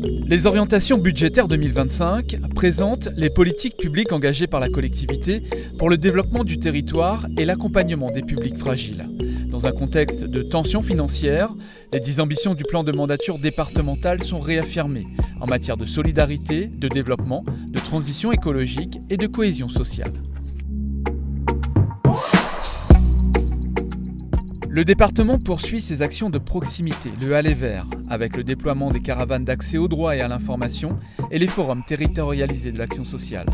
Les orientations budgétaires 2025 présentent les politiques publiques engagées par la collectivité pour le développement du territoire et l'accompagnement des publics fragiles. Dans un contexte de tensions financières, les 10 ambitions du plan de mandature départemental sont réaffirmées en matière de solidarité, de développement, de transition écologique et de cohésion sociale. Le département poursuit ses actions de proximité, le Aller Vert, avec le déploiement des caravanes d'accès au droit et à l'information et les forums territorialisés de l'action sociale.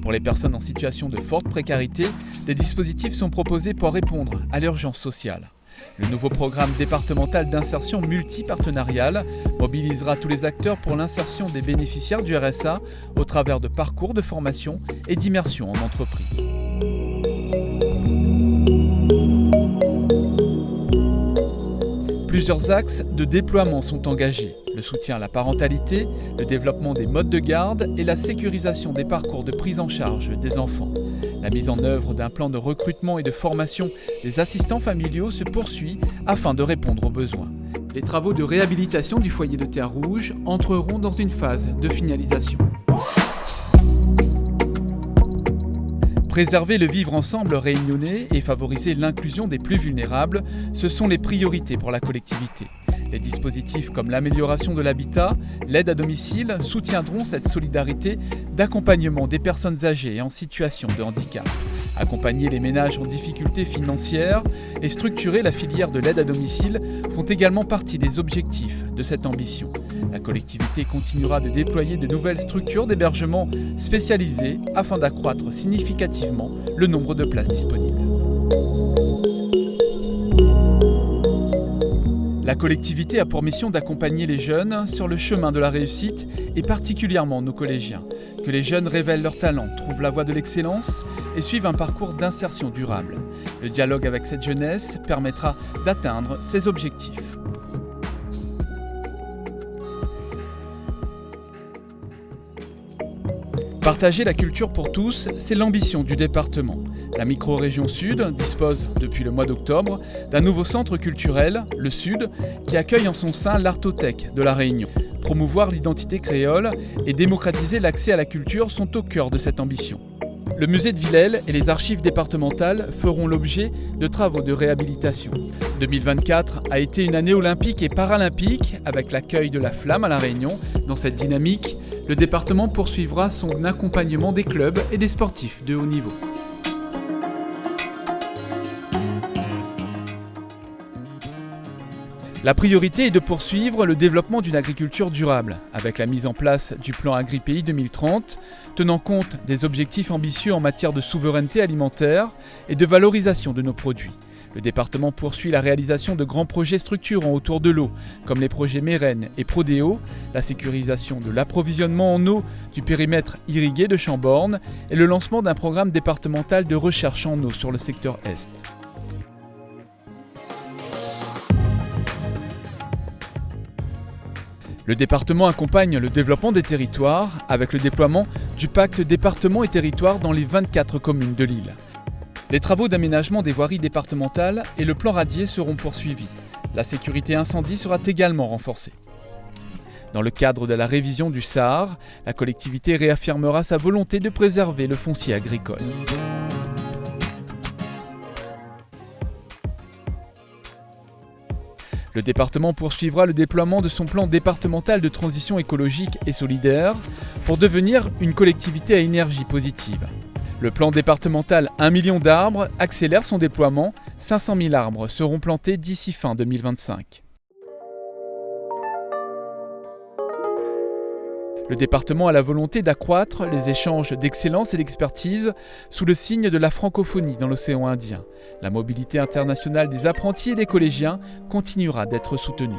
Pour les personnes en situation de forte précarité, des dispositifs sont proposés pour répondre à l'urgence sociale. Le nouveau programme départemental d'insertion multipartenariale mobilisera tous les acteurs pour l'insertion des bénéficiaires du RSA au travers de parcours de formation et d'immersion en entreprise. Plusieurs axes de déploiement sont engagés. Le soutien à la parentalité, le développement des modes de garde et la sécurisation des parcours de prise en charge des enfants. La mise en œuvre d'un plan de recrutement et de formation des assistants familiaux se poursuit afin de répondre aux besoins. Les travaux de réhabilitation du foyer de Terre Rouge entreront dans une phase de finalisation. Préserver le vivre ensemble réunionnais et favoriser l'inclusion des plus vulnérables, ce sont les priorités pour la collectivité. Les dispositifs comme l'amélioration de l'habitat, l'aide à domicile soutiendront cette solidarité d'accompagnement des personnes âgées et en situation de handicap. Accompagner les ménages en difficulté financière et structurer la filière de l'aide à domicile font également partie des objectifs de cette ambition. La collectivité continuera de déployer de nouvelles structures d'hébergement spécialisées afin d'accroître significativement le nombre de places disponibles. La collectivité a pour mission d'accompagner les jeunes sur le chemin de la réussite et particulièrement nos collégiens. Que les jeunes révèlent leurs talents, trouvent la voie de l'excellence et suivent un parcours d'insertion durable. Le dialogue avec cette jeunesse permettra d'atteindre ces objectifs. Partager la culture pour tous, c'est l'ambition du département. La micro-région Sud dispose, depuis le mois d'octobre, d'un nouveau centre culturel, le Sud, qui accueille en son sein l'Artothèque de La Réunion. Promouvoir l'identité créole et démocratiser l'accès à la culture sont au cœur de cette ambition. Le musée de Villèle et les archives départementales feront l'objet de travaux de réhabilitation. 2024 a été une année olympique et paralympique avec l'accueil de la Flamme à La Réunion. Dans cette dynamique, le département poursuivra son accompagnement des clubs et des sportifs de haut niveau. La priorité est de poursuivre le développement d'une agriculture durable, avec la mise en place du plan AgriPéi 2030, tenant compte des objectifs ambitieux en matière de souveraineté alimentaire et de valorisation de nos produits. Le département poursuit la réalisation de grands projets structurants autour de l'eau, comme les projets Mérène et Prodéo, la sécurisation de l'approvisionnement en eau du périmètre irrigué de Chamborne et le lancement d'un programme départemental de recherche en eau sur le secteur Est. Le département accompagne le développement des territoires avec le déploiement du pacte département et territoire dans les 24 communes de l'île. Les travaux d'aménagement des voiries départementales et le plan radier seront poursuivis. La sécurité incendie sera également renforcée. Dans le cadre de la révision du SAR, la collectivité réaffirmera sa volonté de préserver le foncier agricole. Le département poursuivra le déploiement de son plan départemental de transition écologique et solidaire pour devenir une collectivité à énergie positive. Le plan départemental 1 million d'arbres accélère son déploiement. 500 000 arbres seront plantés d'ici fin 2025. Le département a la volonté d'accroître les échanges d'excellence et d'expertise sous le signe de la francophonie dans l'océan Indien. La mobilité internationale des apprentis et des collégiens continuera d'être soutenue.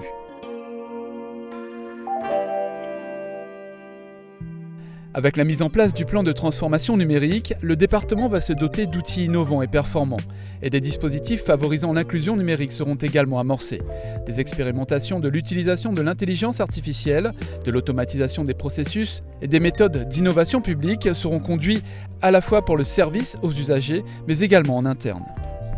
Avec la mise en place du plan de transformation numérique, le département va se doter d'outils innovants et performants, et des dispositifs favorisant l'inclusion numérique seront également amorcés. Des expérimentations de l'utilisation de l'intelligence artificielle, de l'automatisation des processus et des méthodes d'innovation publique seront conduits à la fois pour le service aux usagers, mais également en interne.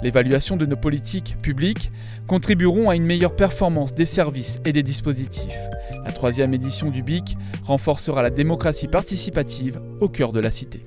L'évaluation de nos politiques publiques contribueront à une meilleure performance des services et des dispositifs. La 3e édition du BIC renforcera la démocratie participative au cœur de la cité.